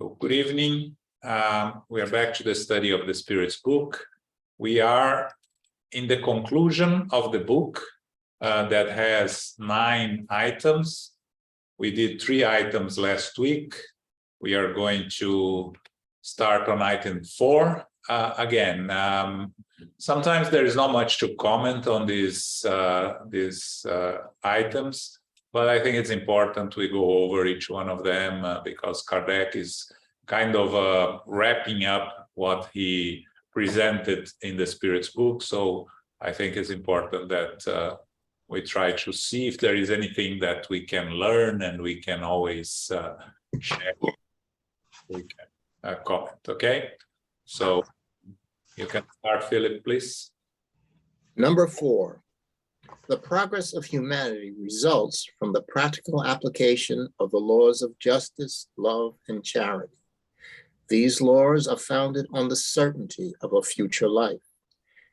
So good evening. We are back to the study of the Spirit's book. We are in the conclusion of the book that has 9 items. We did 3 items last week. We are going to start on item 4 again. Sometimes there is not much to comment on these items, but I think it's important we go over each one of them because Kardec is kind of wrapping up what he presented in the Spirit's book. So I think it's important that we try to see if there is anything that we can learn, and we can always share. We can comment, okay? So you can start, Philip, please. Number 4, the progress of humanity results from the practical application of the laws of justice, love, and charity. These laws are founded on the certainty of a future life.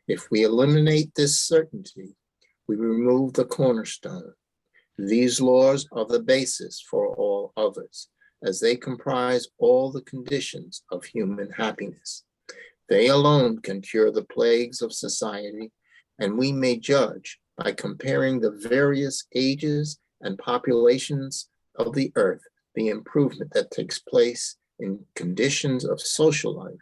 If we eliminate this certainty, we remove the cornerstone. These laws are the basis for all others, as they comprise all the conditions of human happiness. They alone can cure the plagues of society, and we may judge by comparing the various ages and populations of the earth the improvement that takes place in conditions of social life,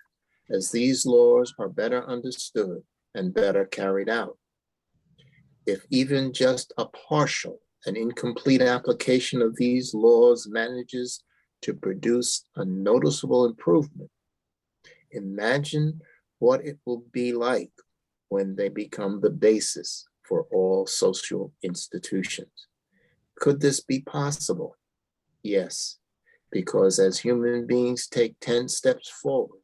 as these laws are better understood and better carried out. If even just a partial and incomplete application of these laws manages to produce a noticeable improvement, imagine what it will be like when they become the basis for all social institutions. Could this be possible? Yes, because as human beings take 10 steps forward,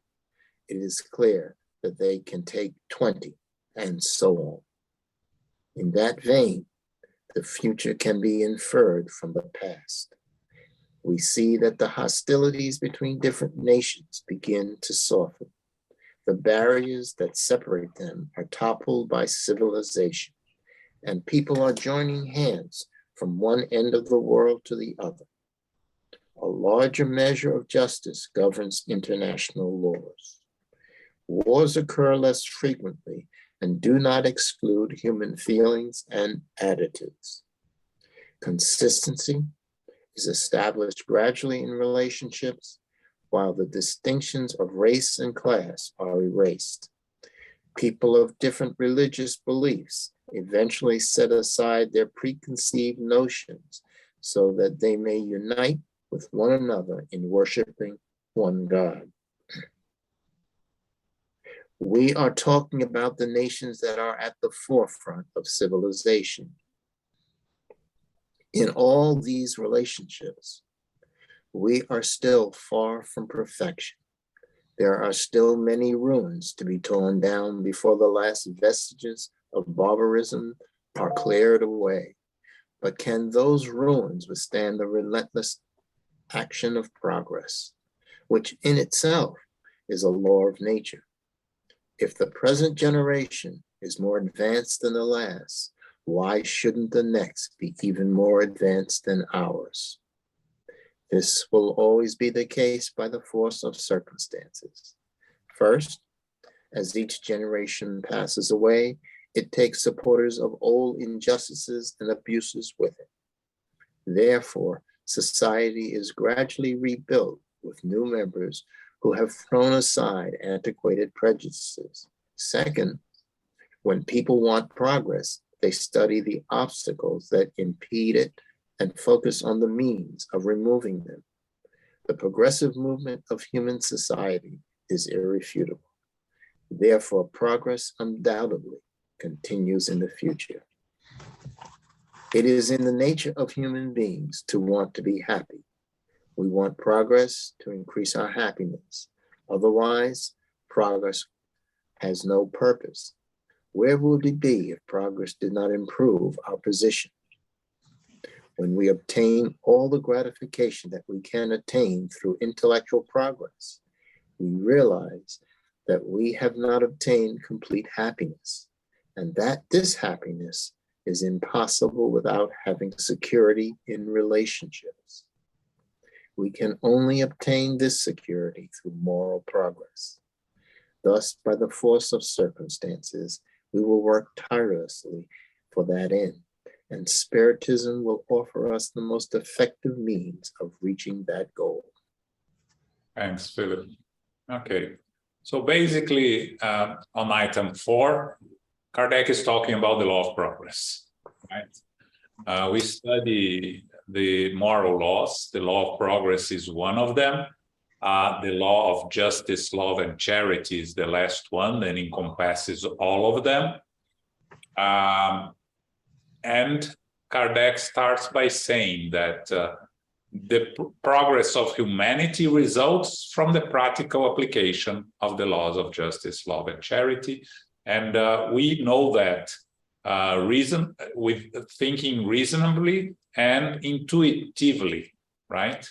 it is clear that they can take 20, and so on. In that vein, the future can be inferred from the past. We see that the hostilities between different nations begin to soften. The barriers that separate them are toppled by civilization, and people are joining hands from one end of the world to the other. A larger measure of justice governs international laws. Wars occur less frequently and do not exclude human feelings and attitudes. Consistency is established gradually in relationships, while the distinctions of race and class are erased. People of different religious beliefs eventually set aside their preconceived notions so that they may unite with one another in worshiping one God. We are talking about the nations that are at the forefront of civilization. In all these relationships, we are still far from perfection. There are still many ruins to be torn down before the last vestiges of barbarism are cleared away. But can those ruins withstand the relentless action of progress, which in itself is a law of nature? If the present generation is more advanced than the last, why shouldn't the next be even more advanced than ours? This will always be the case by the force of circumstances. First, as each generation passes away, it takes supporters of old injustices and abuses with it. Therefore, society is gradually rebuilt with new members who have thrown aside antiquated prejudices. Second, when people want progress, they study the obstacles that impede it and focus on the means of removing them. The progressive movement of human society is irrefutable. Therefore, progress undoubtedly continues in the future. It is in the nature of human beings to want to be happy. We want progress to increase our happiness. Otherwise, progress has no purpose. Where would we be if progress did not improve our position? When we obtain all the gratification that we can attain through intellectual progress, we realize that we have not obtained complete happiness, and that this happiness is impossible without having security in relationships. We can only obtain this security through moral progress. Thus, by the force of circumstances, we will work tirelessly for that end, and Spiritism will offer us the most effective means of reaching that goal. Thanks, Philip. Okay, so basically on item 4, Kardec is talking about the law of progress, right? We study the moral laws. The law of progress is one of them. The law of justice, love, and charity is the last one and encompasses all of them. And Kardec starts by saying that the progress of humanity results from the practical application of the laws of justice, love, and charity. And we know that with thinking reasonably and intuitively, right?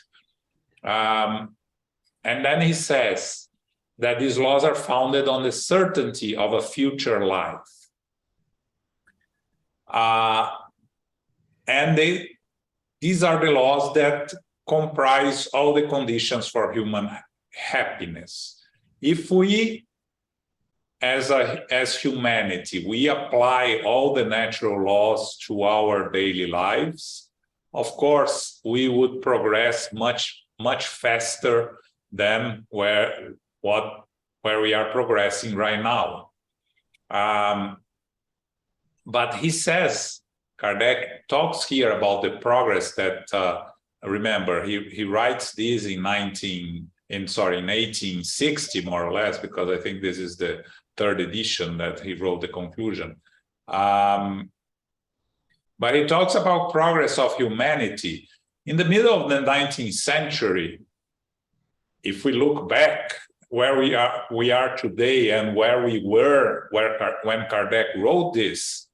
And then he says that these laws are founded on the certainty of a future life. And these are the laws that comprise all the conditions for human happiness. If we, as humanity, we apply all the natural laws to our daily lives, of course, we would progress much, much faster than where we are progressing right now. But he says, Kardec talks here about the progress that, remember, he writes this in 1860, more or less, because I think this is the 3rd edition that he wrote the conclusion. But he talks about progress of humanity. In the middle of the 19th century, if we look back where we are today and where we were when Kardec wrote this,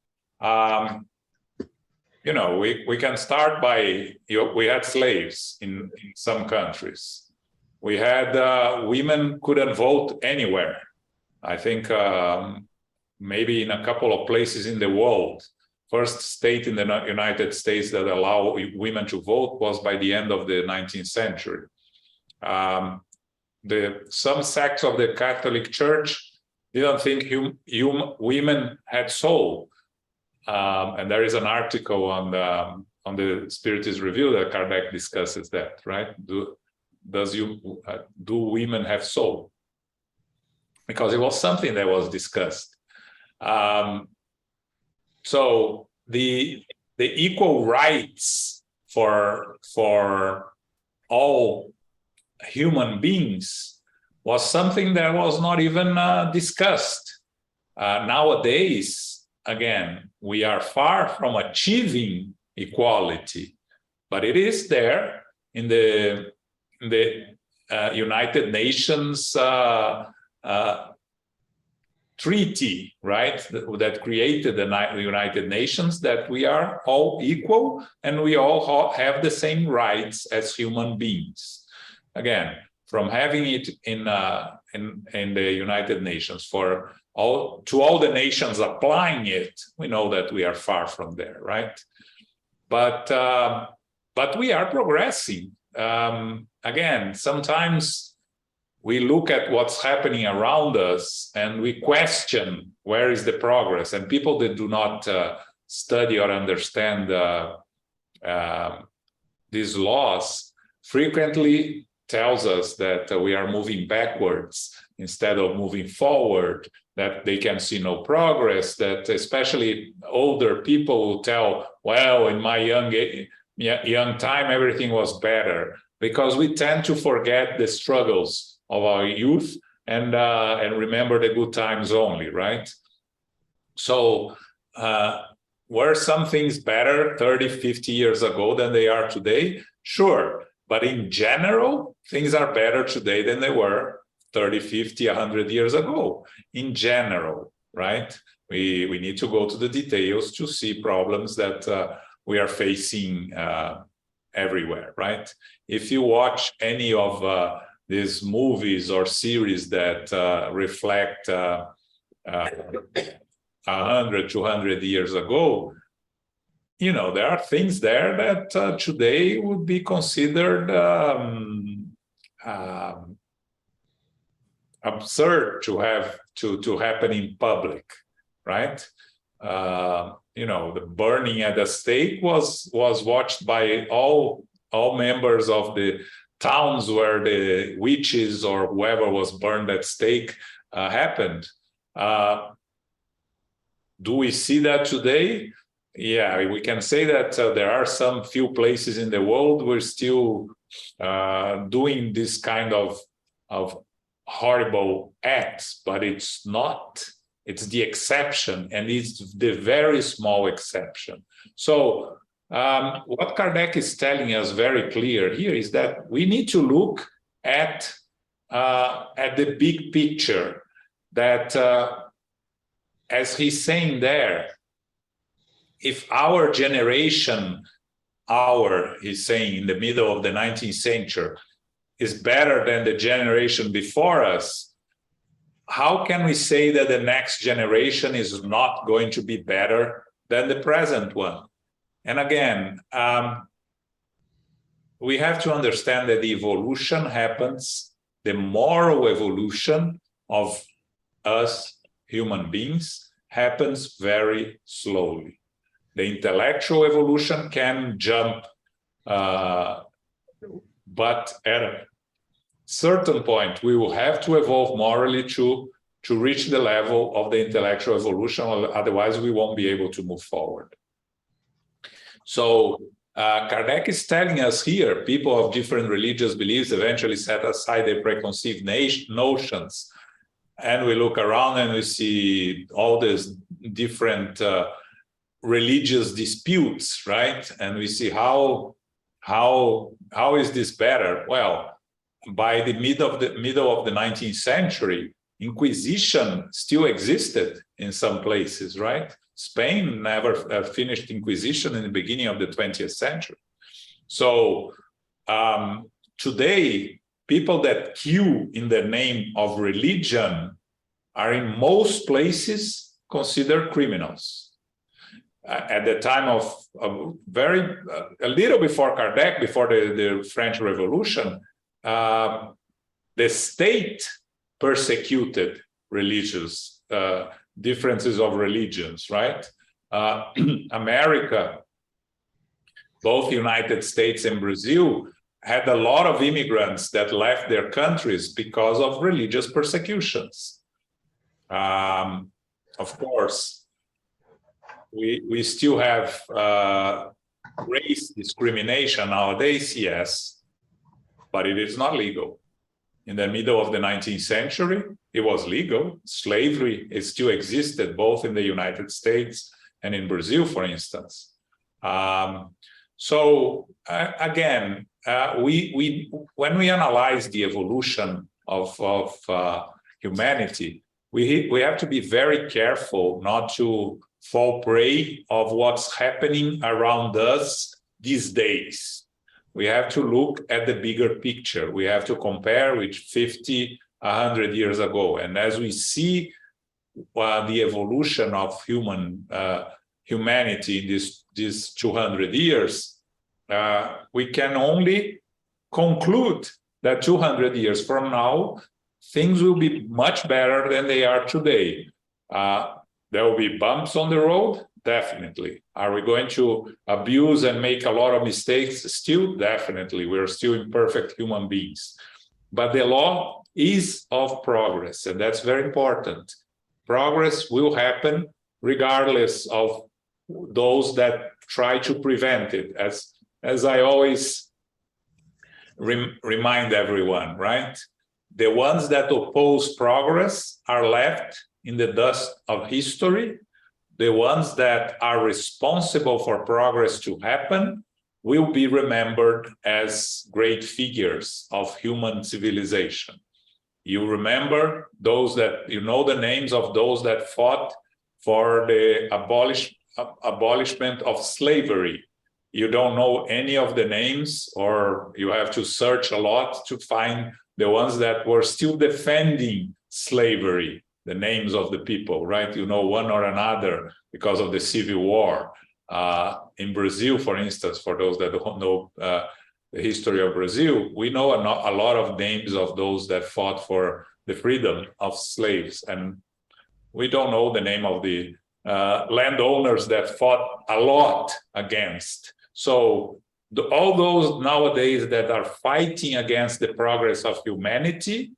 you know, we can start by, we had slaves in some countries. We had women couldn't vote anywhere. I think maybe in a couple of places in the world. First state in the United States that allowed women to vote was by the end of the 19th century. Some sects of the Catholic Church didn't think women had soul. And there is an article on the Spiritist Review that Kardec discusses that, right? Do women have soul? Because it was something that was discussed. So the equal rights for all human beings was something that was not even discussed. Nowadays, again, we are far from achieving equality, but it is there in the United Nations treaty, right, that created the United Nations, that we are all equal and we all have the same rights as human beings. Again, from having it in the United Nations to all the nations applying it, we know that we are far from there, right? But we are progressing. Again, sometimes we look at what's happening around us and we question where is the progress. And people that do not study or understand these laws frequently tells us that we are moving backwards instead of moving forward, that they can see no progress, that especially older people will tell, well, in my young time, everything was better, because we tend to forget the struggles of our youth and remember the good times only, right? So were some things better 30, 50 years ago than they are today? Sure. But in general, things are better today than they were 30, 50, 100 years ago. In general, right? We need to go to the details to see problems that we are facing everywhere, right? If you watch any of these movies or series that reflect 100, 200 years ago, there are things there that today would be considered absurd to have to happen in public, right? The burning at the stake was watched by all members of the towns where the witches or whoever was burned at stake happened. Do we see that today? Yeah, we can say that there are some few places in the world we're still doing this kind of horrible acts, but it's the exception, and it's the very small exception. So what Kardec is telling us very clear here is that we need to look at the big picture, that as he's saying there, if our generation, he's saying in the middle of the 19th century, is better than the generation before us, how can we say that the next generation is not going to be better than the present one? And again, we have to understand that the evolution happens, the moral evolution of us human beings happens very slowly. The intellectual evolution can jump, but at a certain point, we will have to evolve morally to reach the level of the intellectual evolution, otherwise we won't be able to move forward. So Kardec is telling us here, people of different religious beliefs eventually set aside their preconceived notions, and we look around and we see all these different religious disputes, right? And we see how is this better? Well, by the middle of the 19th century, Inquisition still existed in some places, right? Spain never finished Inquisition in the beginning of the 20th century. So today, people that kill in the name of religion are in most places considered criminals. At the time of a little before Kardec, before the French Revolution, the state persecuted religious differences of religions, right? America, both United States and Brazil, had a lot of immigrants that left their countries because of religious persecutions. Of course, we still have race discrimination nowadays, yes, but it is not legal. In the middle of the 19th century, it was legal. Slavery, it still existed both in the United States and in Brazil, for instance. Again, when we analyze the evolution of humanity, we have to be very careful not to fall prey of what's happening around us these days. We have to look at the bigger picture. We have to compare with 50, 100 years ago. And as we see the evolution of humanity in these 200 years, we can only conclude that 200 years from now, things will be much better than they are today. There will be bumps on the road, definitely. Are we going to abuse and make a lot of mistakes? Still, definitely. We're still imperfect human beings. But the law is of progress, and that's very important. Progress will happen regardless of those that try to prevent it, as I always remind everyone, right? The ones that oppose progress are left in the dust of history. The ones that are responsible for progress to happen will be remembered as great figures of human civilization. You remember those that, you know the names of those that fought for the abolishment of slavery. You don't know any of the names, or you have to search a lot to find the ones that were still defending slavery, the names of the people, right? You know one or another because of the Civil War. In Brazil, for instance, for those that don't know the history of Brazil, we know a lot of names of those that fought for the freedom of slaves, and we don't know the name of the landowners that fought a lot against. So all those nowadays that are fighting against the progress of humanity,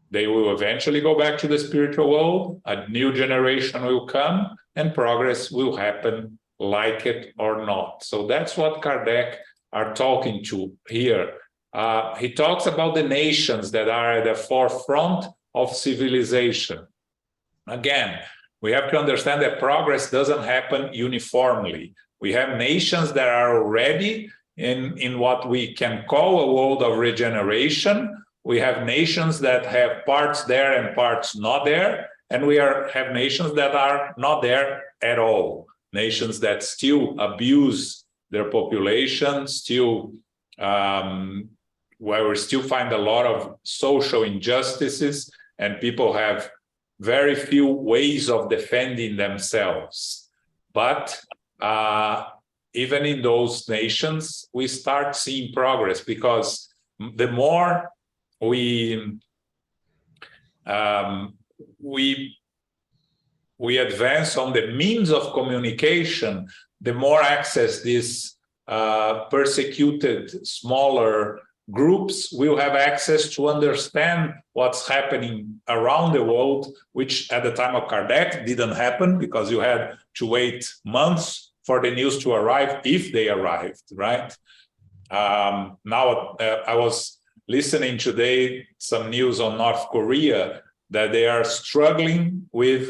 they will eventually go back to the spiritual world, a new generation will come, and progress will happen, like it or not. So that's what Kardec are talking to here. He talks about the nations that are at the forefront of civilization. Again, we have to understand that progress doesn't happen uniformly. We have nations that are already in what we can call a world of regeneration. We have nations that have parts there and parts not there. And we have nations that are not there at all. Nations that still abuse their population, still where we still find a lot of social injustices, and people have very few ways of defending themselves. But even in those nations, we start seeing progress, because the more we advance on the means of communication, the more access these persecuted smaller groups will have access to understand what's happening around the world, which at the time of Kardec didn't happen, because you had to wait months for the news to arrive, if they arrived, right? Now, I was listening today some news on North Korea that they are struggling with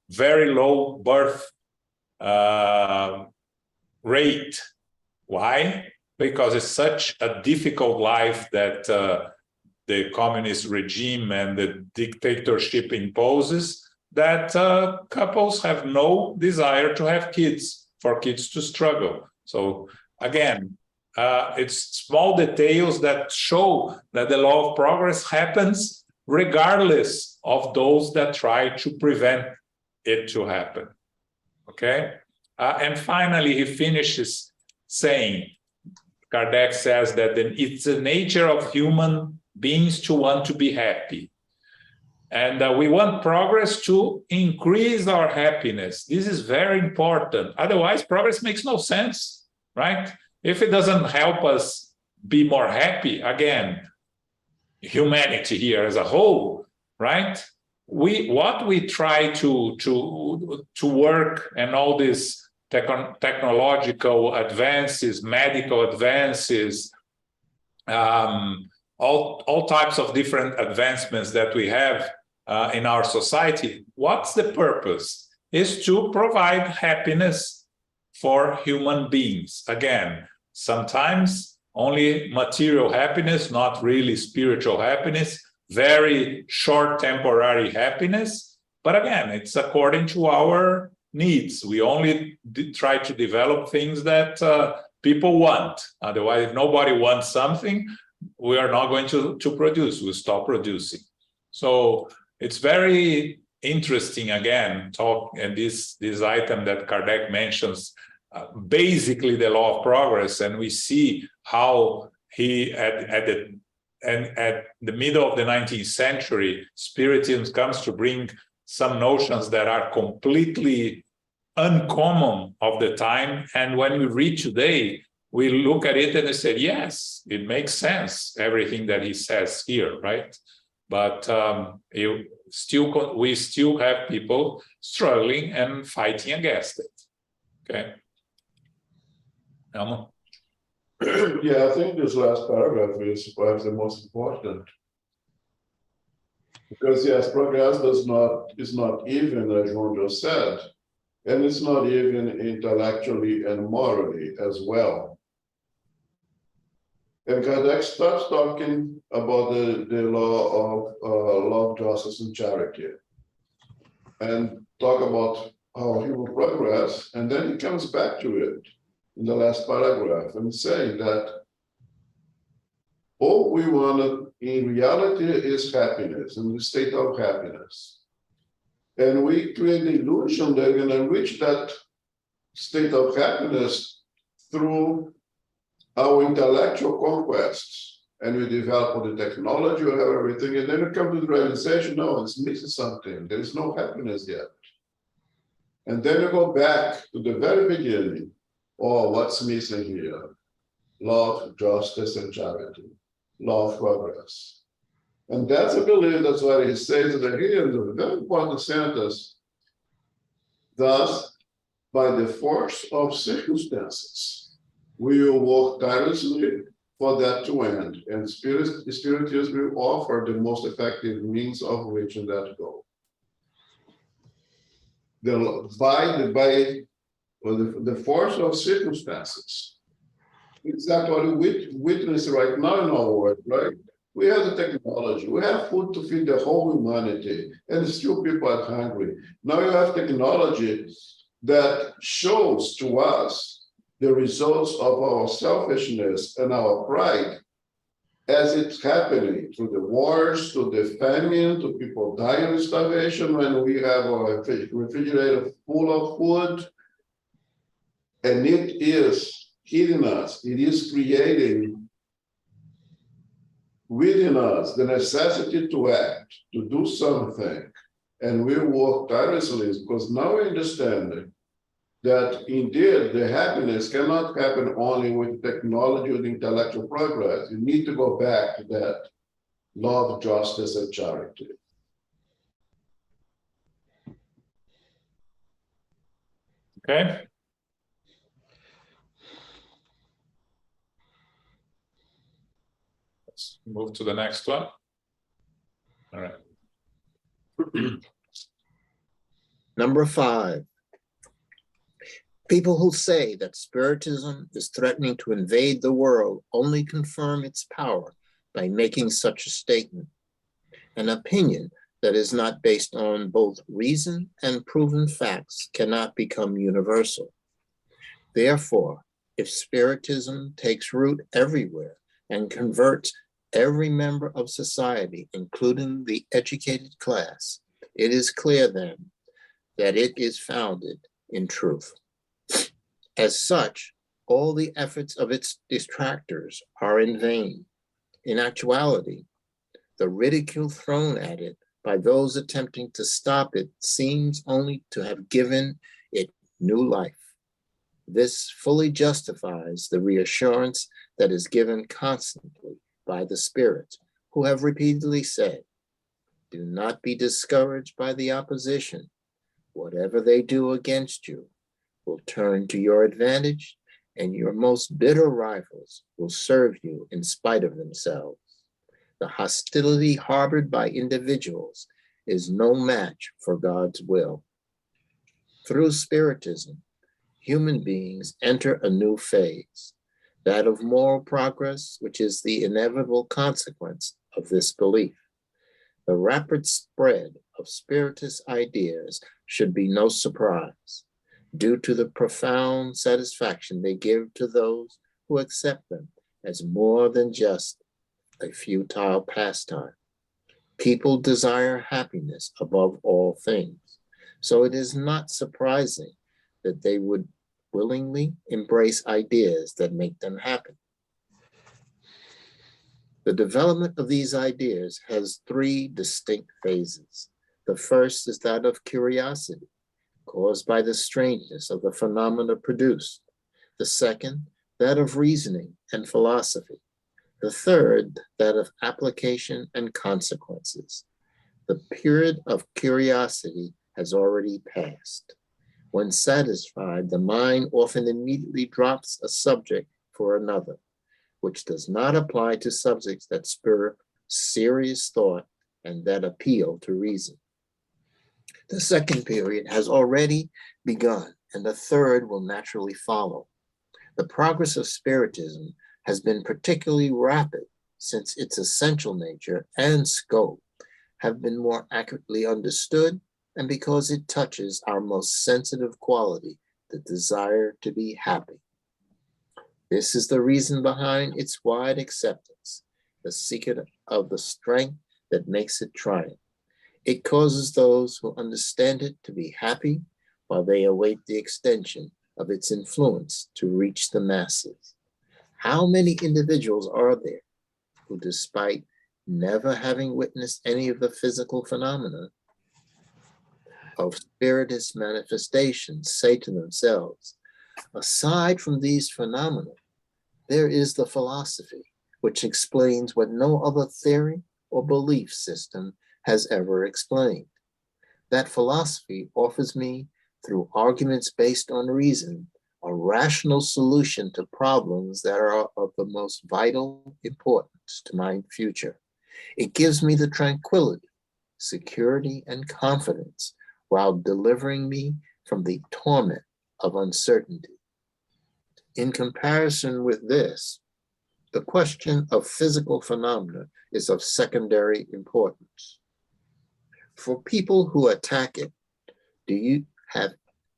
very low birth rate. Why? Because it's such a difficult life that the communist regime and the dictatorship imposes, that couples have no desire to have kids, for kids to struggle. So again, it's small details that show that the law of progress happens regardless of those that try to prevent it to happen. Okay? And finally, he finishes saying, Kardec says that it's the nature of human beings to want to be happy. And we want progress to increase our happiness. This is very important. Otherwise, progress makes no sense, right? If it doesn't help us be more happy, again, humanity here as a whole, right? What we try to work, and all these technological advances, medical advances, all types of different advancements that we have in our society, what's the purpose? Is to provide happiness for human beings. Again, sometimes only material happiness, not really spiritual happiness, very short temporary happiness. But again, it's according to our needs. We only try to develop things that people want. Otherwise, if nobody wants something, we are not going to produce. We'll stop producing. So it's very interesting, again, and this item that Kardec mentions, basically the law of progress, and we see how he at the middle of the 19th century, Spiritism comes to bring some notions that are completely uncommon of the time. And when we read today, we look at it and we say, yes, it makes sense, everything that he says here, right? But we still have people struggling and fighting against it. Okay. Elmo? Yeah, I think this last paragraph is perhaps the most important. Because yes, progress is not even, as João just said, and it's not even intellectually and morally as well. And Kardec starts talking about the law of love, justice, and charity, and talk about how he will progress, and then he comes back to it in the last paragraph and saying that all we want in reality is happiness, and the state of happiness. And we create the illusion that we're going to reach that state of happiness through our intellectual conquests. And we develop the technology, we have everything, and then we come to the realization, no, it's missing something. There is no happiness yet. And then you go back to the very beginning. Oh, what's missing here? Love, justice, and charity. Love, progress. And that's, I believe, that's what he says that here is a very important sentence. Thus, by the force of circumstances, we will work tirelessly for that to end. And Spiritism will offer the most effective means of reaching that goal. The force of circumstances. Exactly what we witness right now in our world, right? We have the technology, we have food to feed the whole humanity, and still people are hungry. Now you have technology that shows to us the results of our selfishness and our pride as it's happening through the wars, to the famine, to people dying of starvation when we have our refrigerator full of food. And it is hitting us, it is creating within us the necessity to act, to do something. And we work tirelessly because now we understand that indeed the happiness cannot happen only with technology or intellectual progress. You need to go back to that love, justice, and charity. Okay. Let's move to the next one. All right. Number 5. People who say that Spiritism is threatening to invade the world only confirm its power by making such a statement. An opinion that is not based on both reason and proven facts cannot become universal. Therefore, if Spiritism takes root everywhere and converts every member of society, including the educated class, it is clear then that it is founded in truth. As such, all the efforts of its detractors are in vain. In actuality, the ridicule thrown at it by those attempting to stop it seems only to have given it new life. This fully justifies the reassurance that is given constantly by the spirits, who have repeatedly said, "Do not be discouraged by the opposition. Whatever they do against you will turn to your advantage, and your most bitter rivals will serve you in spite of themselves. The hostility harbored by individuals is no match for God's will." Through Spiritism, human beings enter a new phase, that of moral progress, which is the inevitable consequence of this belief. The rapid spread of Spiritist ideas should be no surprise, due to the profound satisfaction they give to those who accept them as more than just a futile pastime. People desire happiness above all things, so it is not surprising that they would willingly embrace ideas that make them happy. The development of these ideas has 3 distinct phases. The first is that of curiosity, caused by the strangeness of the phenomena produced. The second, that of reasoning and philosophy. The third, that of application and consequences. The period of curiosity has already passed. When satisfied, the mind often immediately drops a subject for another, which does not apply to subjects that spur serious thought and that appeal to reason. The second period has already begun, and the third will naturally follow. The progress of Spiritism has been particularly rapid since its essential nature and scope have been more accurately understood, and because it touches our most sensitive quality, the desire to be happy. This is the reason behind its wide acceptance, the secret of the strength that makes it triumph. It causes those who understand it to be happy while they await the extension of its influence to reach the masses. How many individuals are there who, despite never having witnessed any of the physical phenomena of spiritist manifestations, say to themselves, aside from these phenomena, there is the philosophy which explains what no other theory or belief system has ever explained. That philosophy offers me, through arguments based on reason, a rational solution to problems that are of the most vital importance to my future. It gives me the tranquility, security, and confidence while delivering me from the torment of uncertainty. In comparison with this, the question of physical phenomena is of secondary importance. For people who attack it, do you have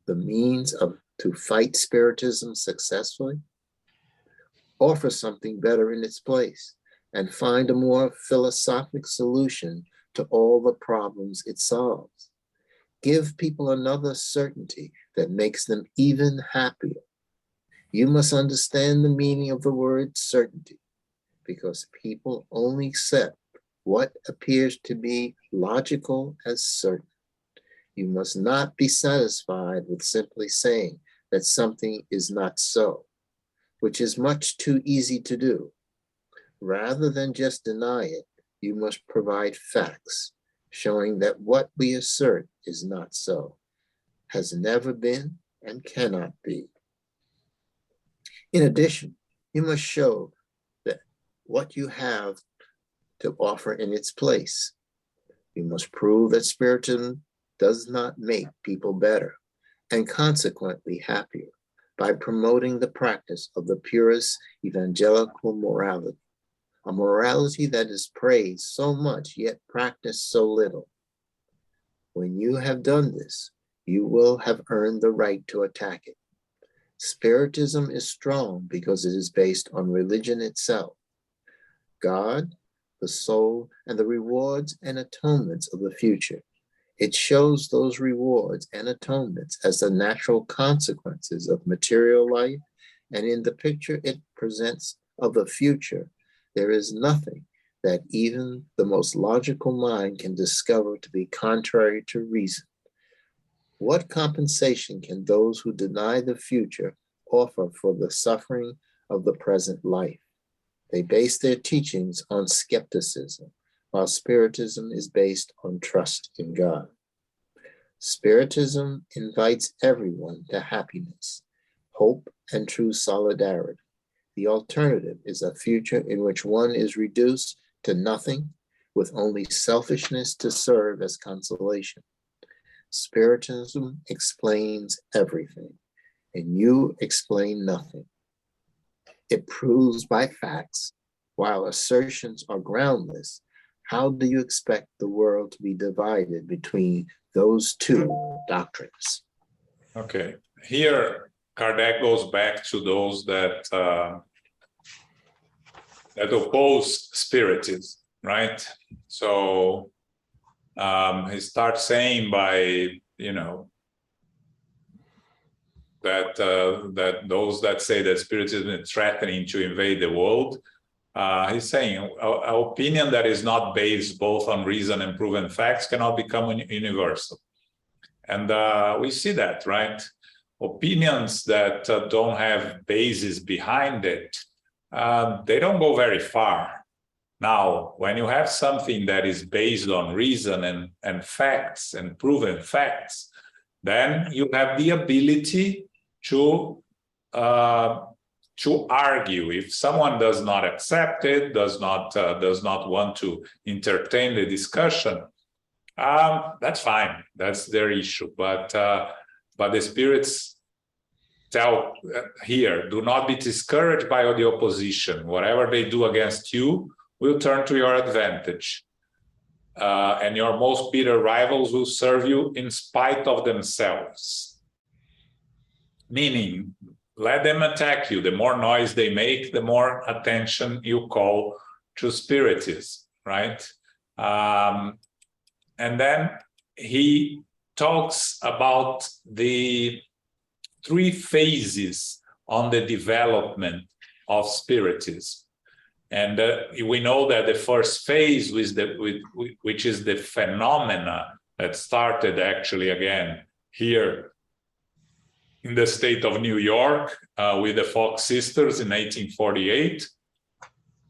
the means to fight spiritism successfully? Offer something better in its place and find a more philosophic solution to all the problems it solves. Give people another certainty that makes them even happier. You must understand the meaning of the word certainty, because people only accept what appears to be logical as certain. You must not be satisfied with simply saying that something is not so, which is much too easy to do. Rather than just deny it, you must provide facts showing that what we assert is not so, has never been, and cannot be. In addition, you must show that what you have to offer in its place. You must prove that spiritism does not make people better and consequently happier by promoting the practice of the purest evangelical morality, a morality that is praised so much yet practiced so little. When you have done this, you will have earned the right to attack it. Spiritism is strong because it is based on religion itself. God, the soul, and the rewards and atonements of the future. It shows those rewards and atonements as the natural consequences of material life, and in the picture it presents of the future, there is nothing that even the most logical mind can discover to be contrary to reason. What compensation can those who deny the future offer for the suffering of the present life? They base their teachings on skepticism, while Spiritism is based on trust in God. Spiritism invites everyone to happiness, hope, and true solidarity. The alternative is a future in which one is reduced to nothing with only selfishness to serve as consolation. Spiritism explains everything, and you explain nothing. It proves by facts, while assertions are groundless. How do you expect the world to be divided between those two doctrines? Okay, here Kardec goes back to those that oppose Spiritism, right? So he starts saying by, that those that say that Spiritism is threatening to invade the world, he's saying an opinion that is not based both on reason and proven facts cannot become universal. And we see that, right? Opinions that don't have basis behind it, they don't go very far. Now, when you have something that is based on reason and facts and proven facts, then you have the ability to argue. If someone does not accept it, does not want to entertain the discussion, that's fine. That's their issue. But the spirits tell here, do not be discouraged by the opposition. Whatever they do against you will turn to your advantage. And your most bitter rivals will serve you in spite of themselves. Meaning, let them attack you. The more noise they make, the more attention you call to Spiritism, right? And then he talks about three phases on the development of Spiritism. And we know that the first phase which is the phenomena that started actually again here in the state of New York with the Fox sisters in 1848,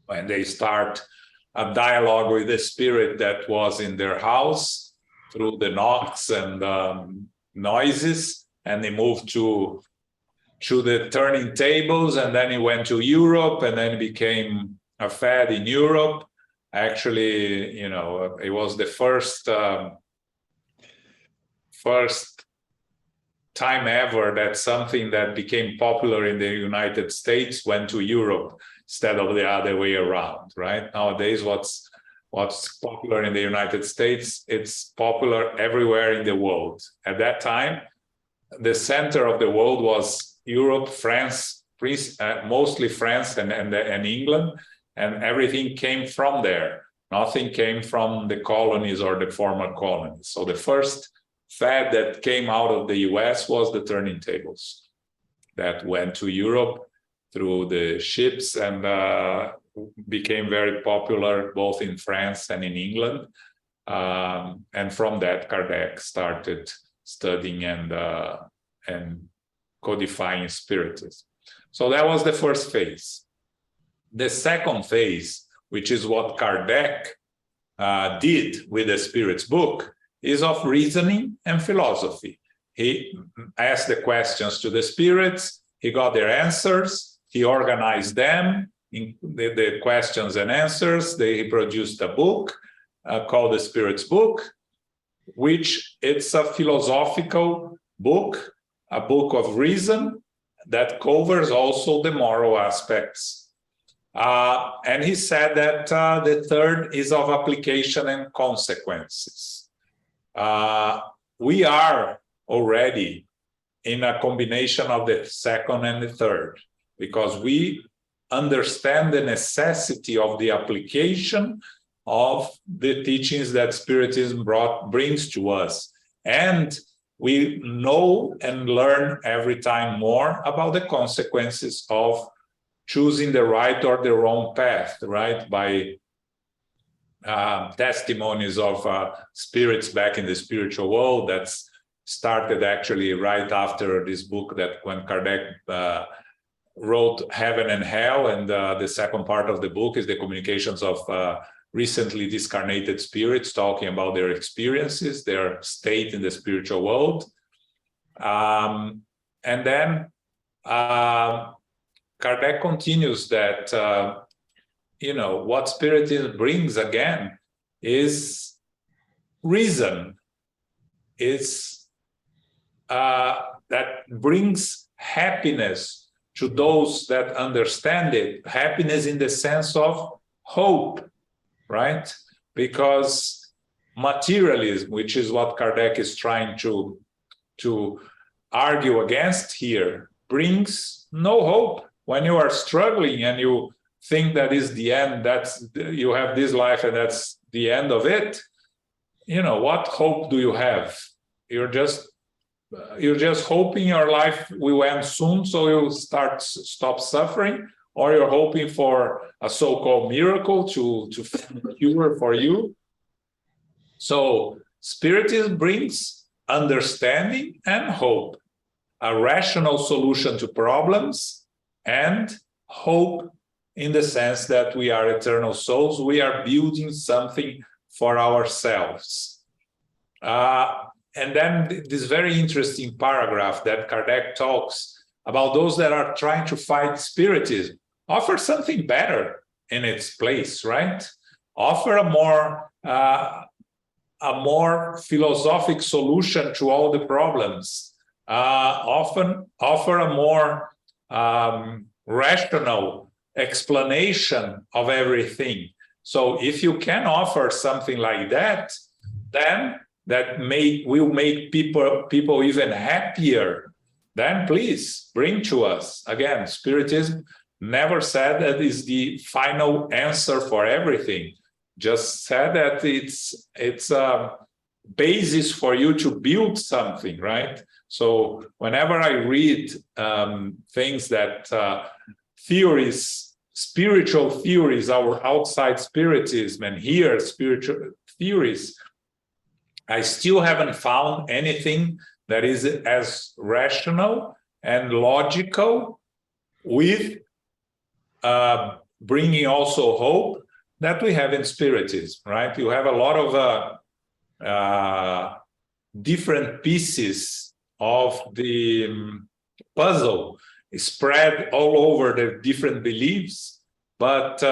when they start a dialogue with the spirit that was in their house through the knocks and noises, and they moved to the turning tables, and then he went to Europe, and then became a fad in Europe. Actually, you know, it was the first time ever that something that became popular in the United States went to Europe instead of the other way around, right? Nowadays, what's popular in the United States, it's popular everywhere in the world. At that time, the center of the world was Europe, France, mostly France and England, and everything came from there. Nothing came from the colonies or the former colonies. So the first fad that came out of the US was the turning tables that went to Europe through the ships and became very popular both in France and in England. And from that, Kardec started studying and codifying Spiritism. So that was the first phase. The second phase, which is what Kardec did with the Spirit's book, is of reasoning and philosophy. He asked the questions to the spirits, he got their answers, he organized them in the questions and answers. He produced a book called the Spirit's Book, which it's a philosophical book, a book of reason that covers also the moral aspects. And he said that the third is of application and consequences. We are already in a combination of the second and the third, because we understand the necessity of the application of the teachings that Spiritism brings to us. And we know and learn every time more about the consequences of choosing the right or the wrong path, right? By testimonies of spirits back in the spiritual world that's started actually right after this book that when Kardec wrote Heaven and Hell, and the second part of the book is the communications of recently discarnated spirits talking about their experiences, their state in the spiritual world. And then Kardec continues that, you know, what Spiritism brings again is reason. It's that brings happiness to those that understand it. Happiness in the sense of hope, right? Because materialism, which is what Kardec is trying to argue against here, brings no hope. When you are struggling and you think that is the end, you have this life and that's the end of it, you know, what hope do you have? You're just hoping your life will end soon so you'll stop suffering, or you're hoping for a so-called miracle to find a cure for you. So Spiritism brings understanding and hope, a rational solution to problems, and hope in the sense that we are eternal souls. We are building something for ourselves. And then this very interesting paragraph that Kardec talks about those that are trying to fight Spiritism. Offer something better in its place, right? Offer a more philosophic solution to all the problems. Often offer a more rational explanation of everything. So if you can offer something like that, then that will make people even happier, then please bring to us. Again, Spiritism never said that is the final answer for everything. Just said that it's basis for you to build something, right? So whenever I read things that theories, spiritual theories, our outside spiritism, and here spiritual theories, I still haven't found anything that is as rational and logical with bringing also hope that we have in spiritism, right? You have a lot of different pieces of the puzzle spread all over the different beliefs, but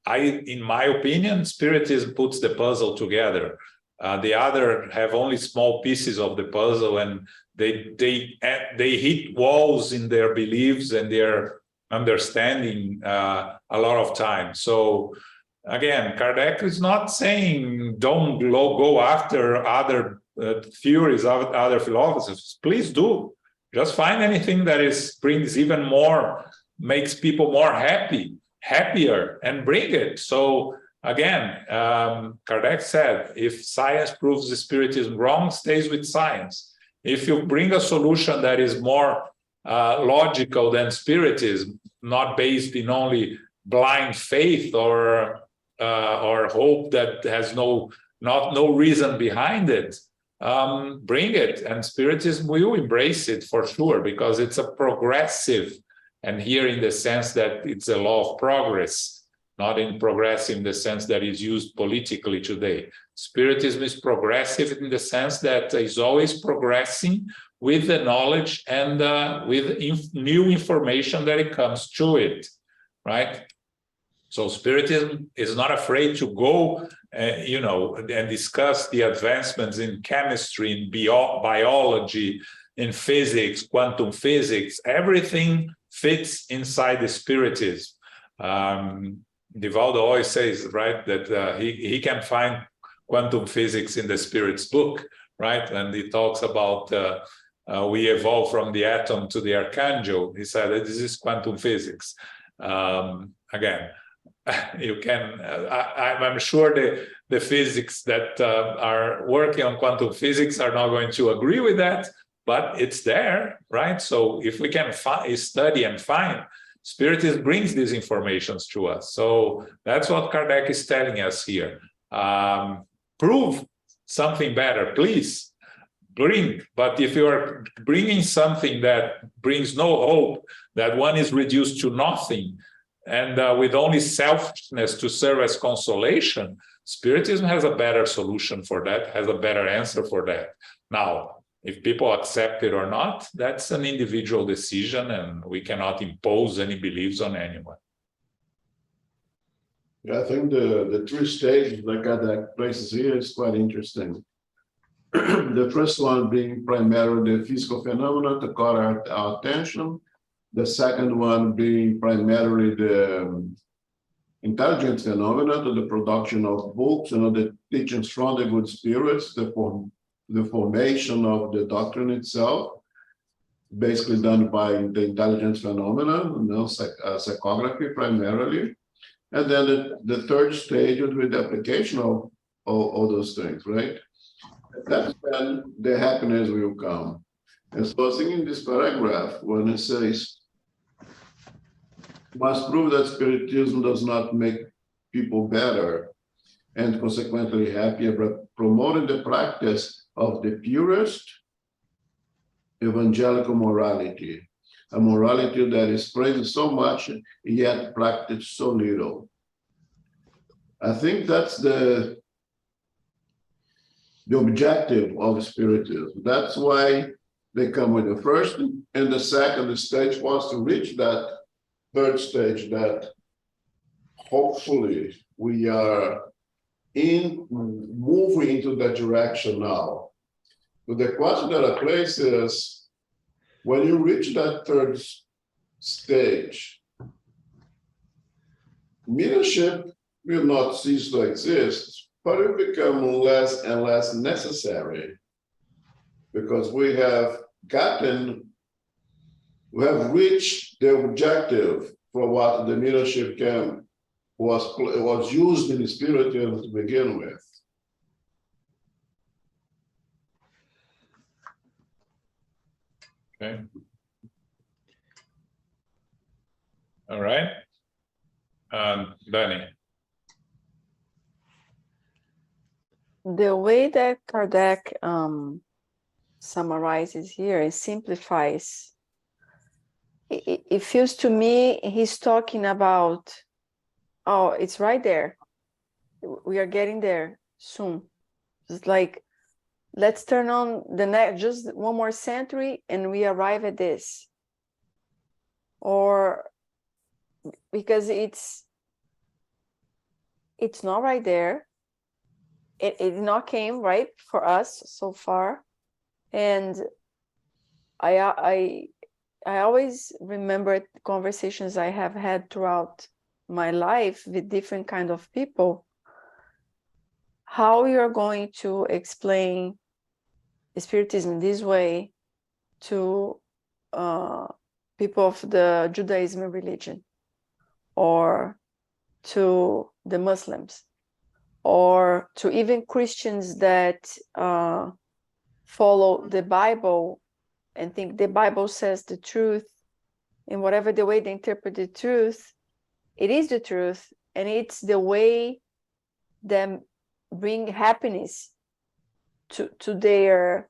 in my opinion, spiritism puts the puzzle together. The other have only small pieces of the puzzle, and they hit walls in their beliefs and their understanding a lot of times. So again, Kardec is not saying don't go after other theories, other philosophers. Please do. Just find anything that brings even more, makes people more happier, and bring it. So again, Kardec said, if science proves the spiritism wrong, stays with science. If you bring a solution that is more logical than spiritism, not based in only blind faith or hope that has no reason behind it, bring it, and spiritism will embrace it for sure, because it's a progressive, and here in the sense that it's a law of progress, not in progressive in the sense that is used politically today. Spiritism is progressive in the sense that is always progressing with the knowledge and with new information that it comes to it, right? So Spiritism is not afraid to go, and discuss the advancements in chemistry, in biology, in physics, quantum physics. Everything fits inside the Spiritism. Divaldo always says, right, that he can find quantum physics in the Spirit's book, right? And he talks about we evolve from the atom to the archangel. He said that this is quantum physics. Again, you can. I'm sure the physics that are working on quantum physics are not going to agree with that, but it's there, right? So if we can study and find, Spiritism brings these informations to us. So that's what Kardec is telling us here. Prove something better, please. Bring, but if you are bringing something that brings no hope, that one is reduced to nothing, and with only selfishness to serve as consolation, Spiritism has a better solution for that, has a better answer for that. Now, if people accept it or not, that's an individual decision, and we cannot impose any beliefs on anyone. Yeah, I think the three stages that Kardec places here is quite interesting. The first one being primarily the physical phenomena to call our attention. The second one being primarily the intelligent phenomena to the production of books and the teachings from the good spirits, the formation of the doctrine itself, basically done by the intelligence phenomena, psychography primarily. And then the third stage would be the application of all those things, right? That's when the happiness will come. And so I was thinking in this paragraph when it says, must prove that Spiritism does not make people better and consequently happier, but promoting the practice of the purest evangelical morality, a morality that is praised so much, yet practiced so little. I think that's the objective of Spiritism. That's why they come with the first and the second stage wants to reach that third stage that hopefully we are moving into that direction now. But the question that I place is, when you reach that third stage, mediumship will not cease to exist, but it will become less and less necessary because we have reached the objective for what the mediumship was used in Spiritism to begin with. Okay. All right. Danny. The way that Kardec summarizes here and simplifies, it feels to me he's talking about, oh, it's right there. We are getting there soon. It's like, let's turn on the next, just one more century and we arrive at this. Or because it's not right there. It not came right for us so far. And I always remember conversations I have had throughout my life with different kind of people, how you're going to explain Spiritism this way to people of the Judaism religion, or to the Muslims, or to even Christians that follow the Bible and think the Bible says the truth, in whatever the way they interpret the truth, it is the truth, and it's the way that bring happiness to their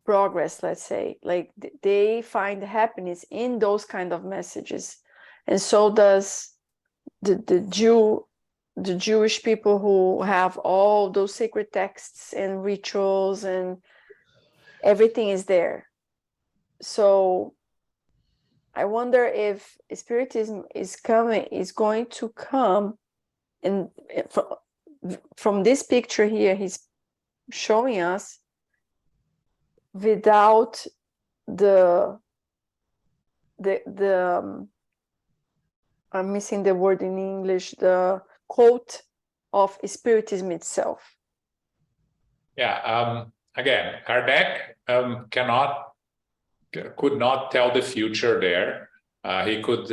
progress, let's say. Like they find happiness in those kind of messages, and so does the Jewish people who have all those sacred texts and rituals and everything is there. So I wonder if Spiritism is going to come, and from this picture here he's showing us, without the I'm missing the word in English, the quote of Spiritism itself. Yeah. Again, Kardec could not tell the future there. He could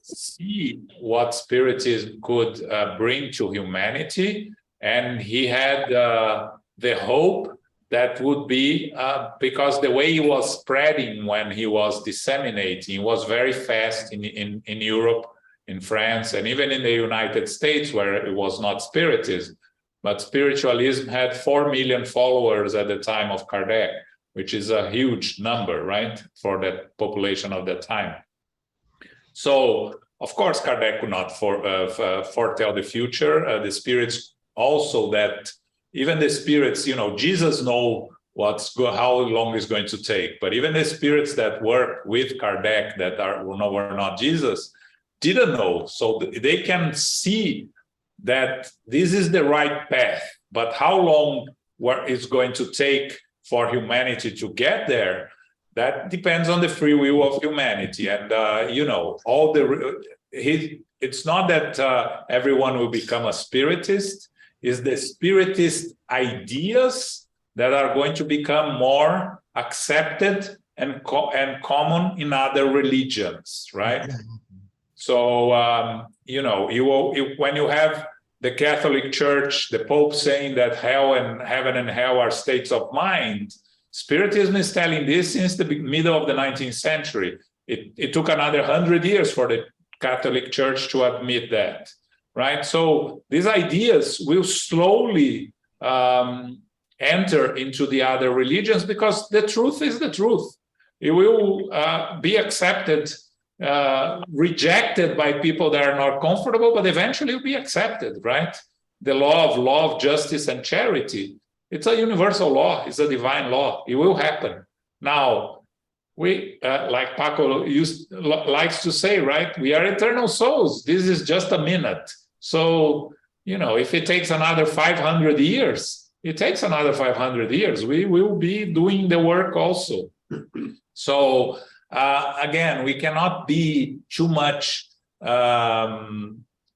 see what Spiritism could bring to humanity, and he had the hope that would be, because the way he was spreading when he was disseminating was very fast in Europe, in France, and even in the United States, where it was not Spiritism. But spiritualism had 4 million followers at the time of Kardec, which is a huge number, right, for the population of that time. So, of course, Kardec could not foretell the future. The spirits also, that even the spirits, Jesus know how long it's going to take. But even the spirits that work with Kardec that were not Jesus didn't know. So they can see that this is the right path. But how long it's going to take for humanity to get there, that depends on the free will of humanity. And, it's not that everyone will become a spiritist. It's the spiritist ideas that are going to become more accepted and common in other religions, right? So, when you have the Catholic Church, the Pope saying that heaven and hell are states of mind, Spiritism is telling this since the middle of the 19th century. It took another 100 years for the Catholic Church to admit that, right? So these ideas will slowly enter into the other religions, because the truth is the truth. It will be accepted, rejected by people that are not comfortable, but eventually will be accepted, right? The law of love, justice, and charity, it's a universal law. It's a divine law. It will happen. Now, we, like Paco likes to say, right? We are eternal souls. This is just a minute. So, if it takes another 500 years, it takes another 500 years. We will be doing the work also. So, again, we cannot be too much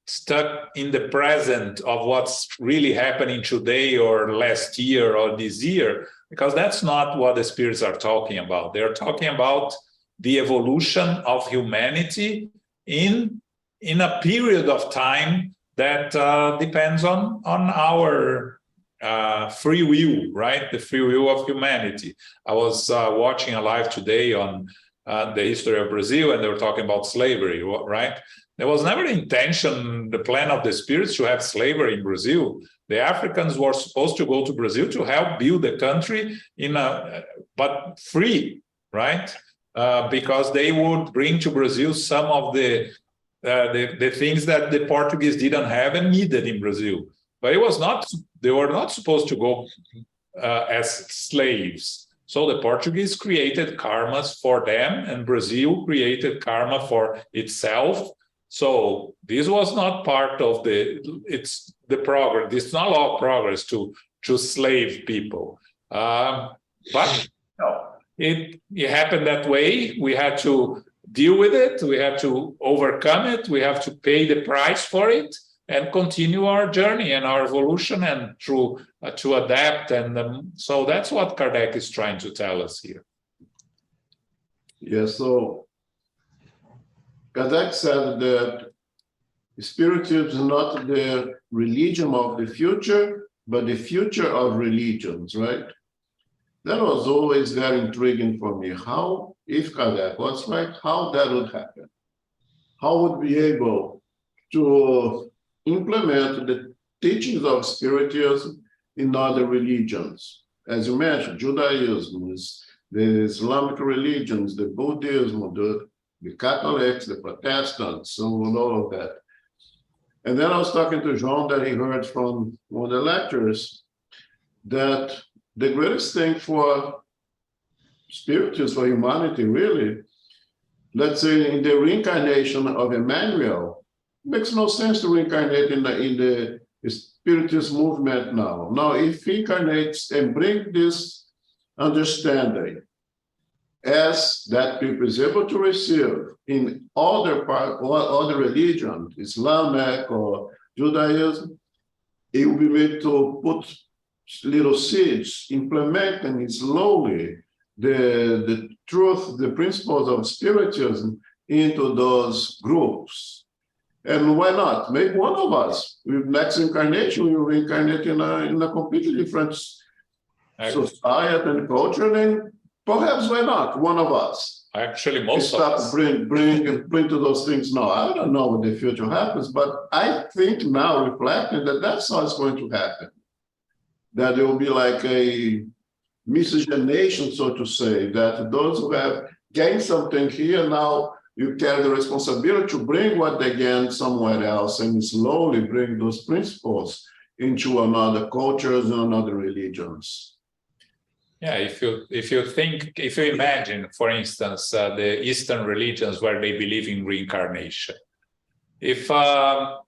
stuck in the present of what's really happening today or last year or this year, because that's not what the spirits are talking about. They're talking about the evolution of humanity in a period of time that depends on our free will, right? The free will of humanity. I was watching a live today on the history of Brazil, and they were talking about slavery, right? There was never the intention, the plan of the spirits to have slavery in Brazil. The Africans were supposed to go to Brazil to help build the country but free, right? Because they would bring to Brazil some of the things that the Portuguese didn't have and needed in Brazil. But they were not supposed to go as slaves. So the Portuguese created karmas for them, and Brazil created karma for itself. So this was not part of the progress. It's not law of progress to slave people. But no, it happened that way. We had to deal with it. We had to overcome it. We have to pay the price for it and continue our journey and our evolution and to adapt. And so that's what Kardec is trying to tell us here. Yeah, so Kardec said that spiritism is not the religion of the future, but the future of religions, right? That was always very intriguing for me. How, if Kardec was right, how that would happen? How would we be able to implement the teachings of spiritism in other religions? As you mentioned, Judaism, the Islamic religions, the Buddhism, the Catholics, the Protestants, and all of that. And then I was talking to João that he heard from one of the lectures that the greatest thing for spiritism, for humanity, really, let's say in the reincarnation of Emmanuel, it makes no sense to reincarnate in the spiritist movement now. Now, if he incarnates and brings this understanding as that people is able to receive in other religions, Islamic or Judaism, it will be made to put little seeds, implementing slowly the truth, the principles of spiritism into those groups. And why not? Maybe one of us, with next incarnation, we will reincarnate in a completely different society and culture, and perhaps why not? One of us. Actually, most of us. Bring to those things now. I don't know what the future happens, but I think now, reflecting, that's how it's going to happen. That there will be like a miscegenation, so to say, that those who have gained something here now, you carry the responsibility to bring what they gained somewhere else and slowly bring those principles into another cultures and another religions. Yeah, if you imagine, for instance, the Eastern religions where they believe in reincarnation. If a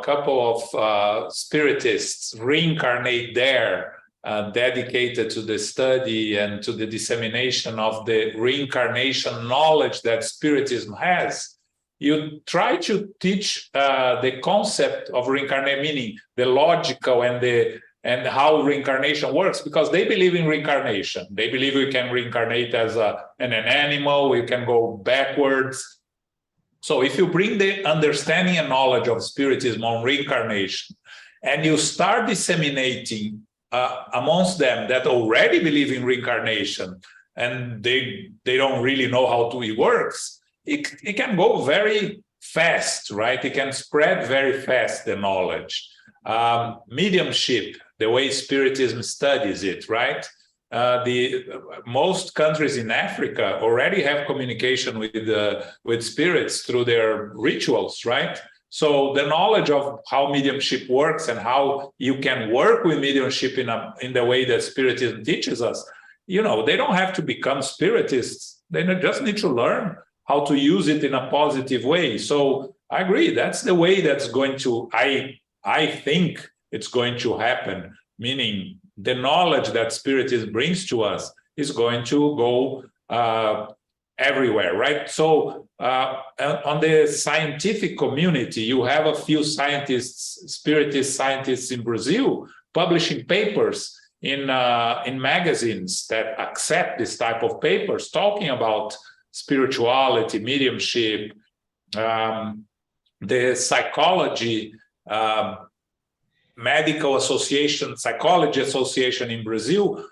couple of spiritists reincarnate there, dedicated to the study and to the dissemination of the reincarnation knowledge that spiritism has, you try to teach the concept of reincarnation, meaning the logical and how reincarnation works, because they believe in reincarnation. They believe we can reincarnate as an animal, we can go backwards. So if you bring the understanding and knowledge of spiritism on reincarnation, and you start disseminating amongst them that already believe in reincarnation, and they don't really know how it works, it can go very fast, right? It can spread very fast, the knowledge. Mediumship, the way spiritism studies it, right? Most countries in Africa already have communication with spirits through their rituals, right? So the knowledge of how mediumship works and how you can work with mediumship in the way that spiritism teaches us, they don't have to become spiritists. They just need to learn how to use it in a positive way. So I agree, that's the way that's going to, I think it's going to happen, meaning the knowledge that spiritism brings to us is going to go everywhere, right? So on the scientific community, you have a few scientists, spiritist scientists in Brazil, publishing papers in magazines that accept this type of papers, talking about spirituality, mediumship, the psychology Medical Association, Psychology Association in Brazil,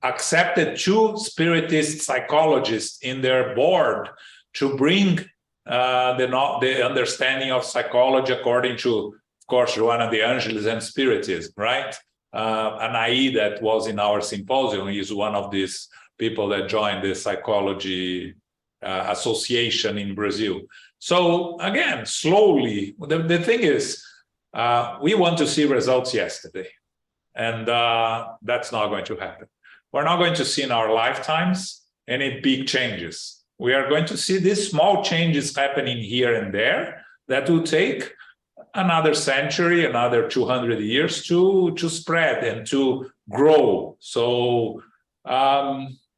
accepted 2 Spiritist psychologists in their board to bring the understanding of psychology according to, of course, Joana de Angelis and Spiritism, right? Anaí, that was in our symposium, is one of these people that joined the Psychology Association in Brazil. So again, slowly, the thing is, we want to see results yesterday, and that's not going to happen. We're not going to see in our lifetimes any big changes. We are going to see these small changes happening here and there that will take another century, another 200 years to spread and to grow. So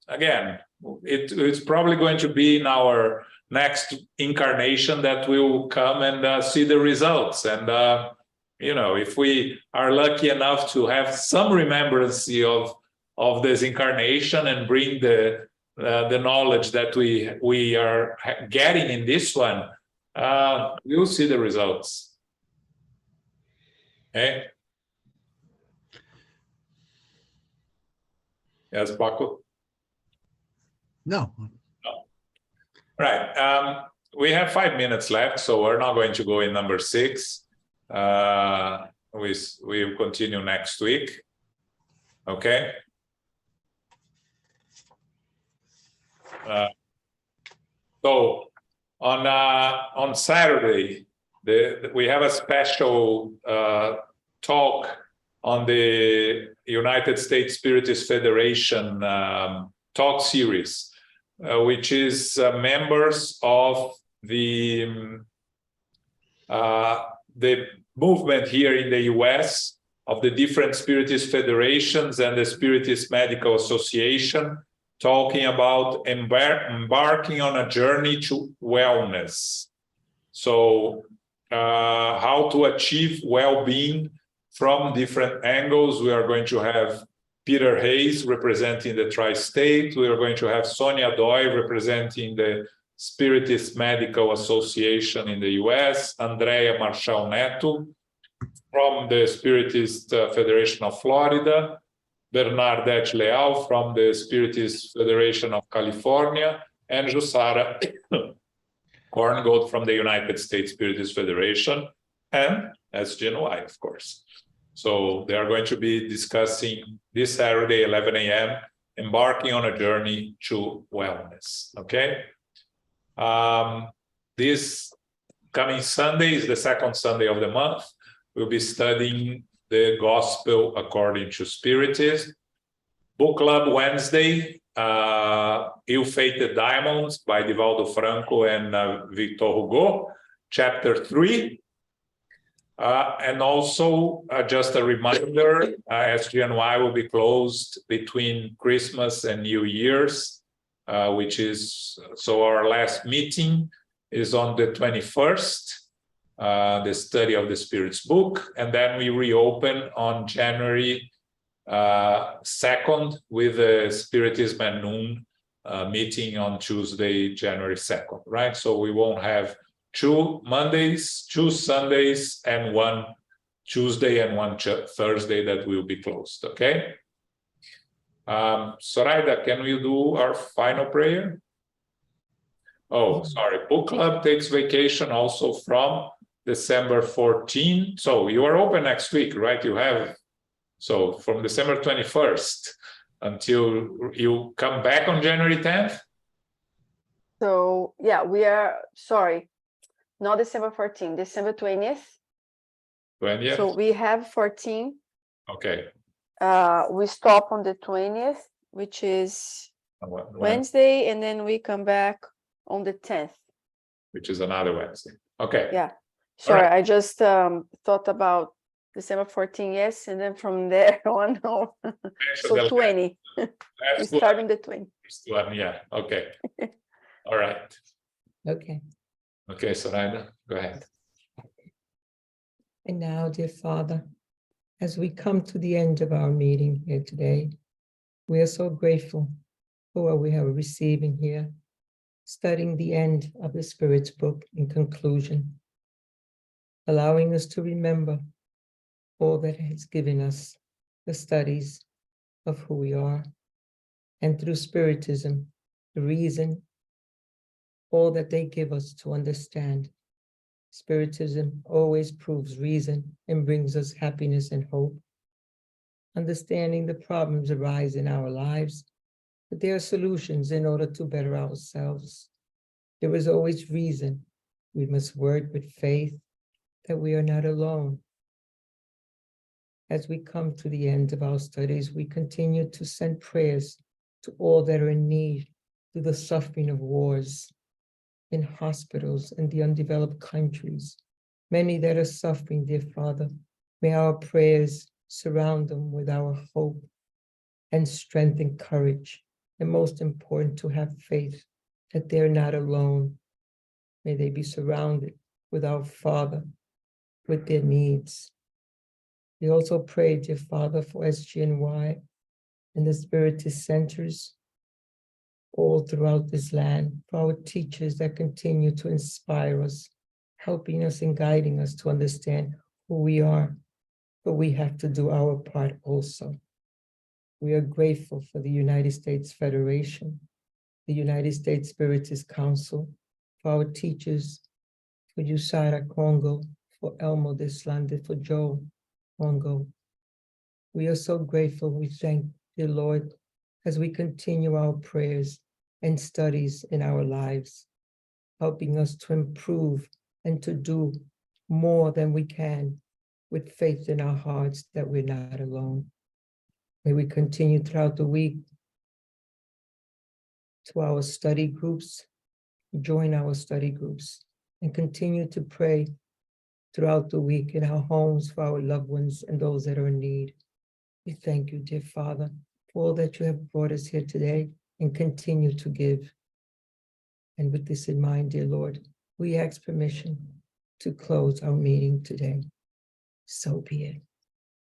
again, it's probably going to be in our next incarnation that we'll come and see the results. And you know, if we are lucky enough to have some remembrance of this incarnation and bring the knowledge that we are getting in this one, we'll see the results. Okay. Yes, Paco? No. Right. We have 5 minutes left, so we're not going to go in number 6. We'll continue next week. Okay. So on Saturday, we have a special talk on the United States Spiritist Federation talk series, which is members of the movement here in the US, of the different Spiritist federations and the Spiritist Medical Association, talking about embarking on a journey to wellness. So how to achieve well-being from different angles. We are going to have Peter Hayes representing the Tri-State. We are going to have Sonia Doi representing the Spiritist Medical Association in the US, Andrea Marchal Neto from the Spiritist Federation of Florida, Bernadette Leal from the Spiritist Federation of California, and Jussara Korngold from the United States Spiritist Federation, and SGNY, of course. So they are going to be discussing this Saturday, 11 a.m., embarking on a journey to wellness, okay? This coming Sunday is the second Sunday of the month. We'll be studying the Gospel according to Spiritism. Book Club Wednesday, Ill-Fated Diamonds by Divaldo Franco and Victor Hugo, Chapter 3. And also, just a reminder, SGNY will be closed between Christmas and New Year's, which is, so our last meeting is on the 21st, the study of the Spirit's book, and then we reopen on January 2nd with the Spiritism at Noon meeting on Tuesday, January 2nd, right? So we won't have 2 Mondays, 2 Sundays, and 1 Tuesday and 1 Thursday that will be closed, okay? Zoraida, can we do our final prayer? Oh, sorry. Book Club takes vacation also from December 14. So you are open next week, right? You have, so from December 21st until you come back on January 10th? So yeah, we are, sorry, not December 14, December 20th. 20th? So we have 14. Okay. We stop on the 20th, which is Wednesday, and then we come back on the 10th. Which is another Wednesday. Okay. Yeah. Sorry, right. I just thought about December 14, yes, and then from there on, no. So 20. We start on the 20. Yeah, okay. All right. Okay. Okay, Zoraida, go ahead. And now, dear Father, as we come to the end of our meeting here today, we are so grateful for what we are receiving here, studying the end of the Spirit's book in conclusion, allowing us to remember all that has given us the studies of who we are, and through Spiritism, the reason, all that they give us to understand. Spiritism always proves reason and brings us happiness and hope. Understanding the problems arise in our lives, but there are solutions in order to better ourselves. There is always reason. We must work with faith that we are not alone. As we come to the end of our studies, we continue to send prayers to all that are in need through the suffering of wars, in hospitals and the undeveloped countries. Many that are suffering, dear Father, may our prayers surround them with our hope and strength and courage. And most important, to have faith that they're not alone. May they be surrounded with our Father, with their needs. We also pray, dear Father, for SGNY and the Spiritist centers all throughout this land, for our teachers that continue to inspire us, helping us and guiding us to understand who we are, but we have to do our part also. We are grateful for the United States Federation, the United States Spiritist Council, for our teachers, for Usara Congo, for Elmo Deslande, for Joe Congo. We are so grateful. We thank the Lord as we continue our prayers and studies in our lives, helping us to improve and to do more than we can with faith in our hearts that we're not alone. May we continue throughout the week to our study groups, join our study groups, and continue to pray throughout the week in our homes for our loved ones and those that are in need. We thank you, dear Father, for all that you have brought us here today and continue to give. And with this in mind, dear Lord, we ask permission to close our meeting today. So be it.